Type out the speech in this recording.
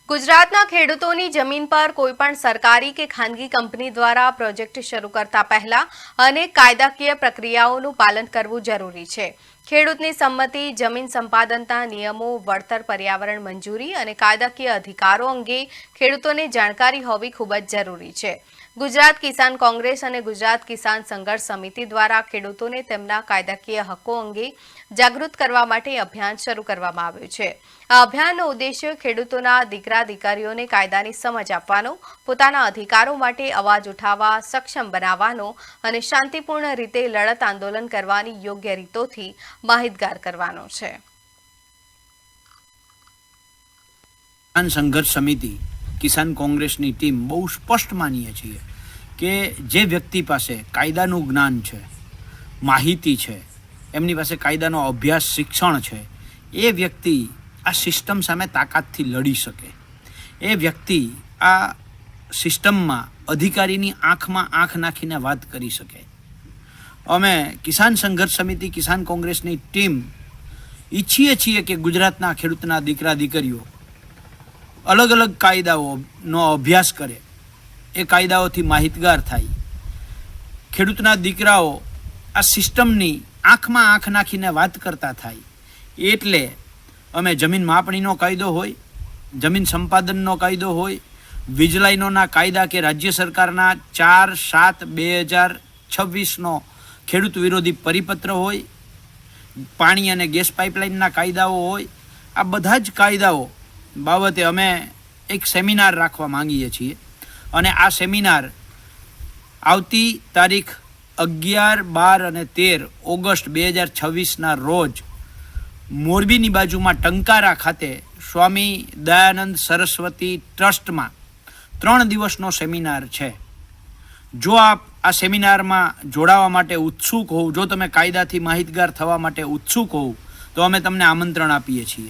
ગુજરાતના ખેડૂતોની જમીન પર કોઈપણ સરકારી કે ખાનગી કંપની દ્વારા પ્રોજેક્ટ શરૂ કરતા પહેલા અનેક કાયદાકીય પ્રક્રિયાઓનું પાલન કરવું જરૂરી છે। ખેડૂતની સંમતિ, જમીન સંપાદનના નિયમો, વળતર, પર્યાવરણ મંજૂરી અને કાયદાકીય અધિકારો અંગે ખેડૂતોને જાણકારી હોવી ખૂબ જ જરૂરી છે। ગુજરાત કિસાન કોંગ્રેસ અને ગુજરાત કિસાન સંઘર્ષ સમિતિ દ્વારા ખેડૂતોને તેમના કાયદાકીય હકો અંગે જાગૃત કરવા માટે અભિયાન શરૂ કરવામાં આવ્યું છે। આ અભિયાનનો ઉદ્દેશ્ય ખેડૂતોના દીકરા-દીકરીઓને કાયદાની સમજ આપવાનો, પોતાના અધિકારો માટે અવાજ ઉઠાવવા સક્ષમ બનાવવાનો અને શાંતિપૂર્ણ રીતે લડત આંદોલન કરવાની યોગ્ય રીતોથી માહિતગાર કરવાનો છે। કિસાન સંઘર્ષ સમિતિ કિસાન કોંગ્રેસની ટીમ બહુ સ્પષ્ટ માનીએ છીએ કે જે વ્યક્તિ પાસે કાયદાનું જ્ઞાન છે, માહિતી છે, એમની પાસે કાયદાનો અભ્યાસ, શિક્ષણ છે, એ વ્યક્તિ આ સિસ્ટમ સામે તાકાતથી લડી શકે। એ વ્યક્તિ આ સિસ્ટમમાં અધિકારીની આંખમાં આંખ નાખીને વાત કરી શકે। અમે કિસાન સંઘર્ષ સમિતિ કિસાન કોંગ્રેસની ટીમ ઈચ્છીએ છીએ કે ગુજરાતના ખેડૂતના દીકરા દીકરીઓ અલગ અલગ કાયદાઓનો અભ્યાસ કરે, એ કાયદાઓથી માહિતગાર થાય। ખેડૂતના દીકરાઓ આ સિસ્ટમની આંખમાં આંખ નાખીને વાત કરતા થાય। એટલે અમે જમીન માપણીનો કાયદો હોય, જમીન સંપાદનનો કાયદો હોય, વીજ લાઈનોના કાયદા કે રાજ્ય સરકારના 4/7/2026નો ખેડૂત વિરોધી પરિપત્ર હોય, પાણી અને ગેસ પાઇપલાઇનના કાયદાઓ હોય, આ બધા જ કાયદાઓ બાબતે અમે એક સેમિનાર રાખવા માંગીએ છીએ। અને આ સેમિનાર આવતી તારીખ 11, 12 અને 13 ઓગસ્ટ 2026ના રોજ મોરબીની બાજુમાં ટંકારા ખાતે સ્વામી દયાનંદ સરસ્વતી ટ્રસ્ટમાં 3 દિવસનો સેમિનાર છે। જો આપ આ સેમિનારમાં જોડાવા માટે ઉત્સુક હોવ, જો તમે કાયદાથી માહિતગાર થવા માટે ઉત્સુક હોવ, તો અમે તમને આમંત્રણ આપીએ છીએ।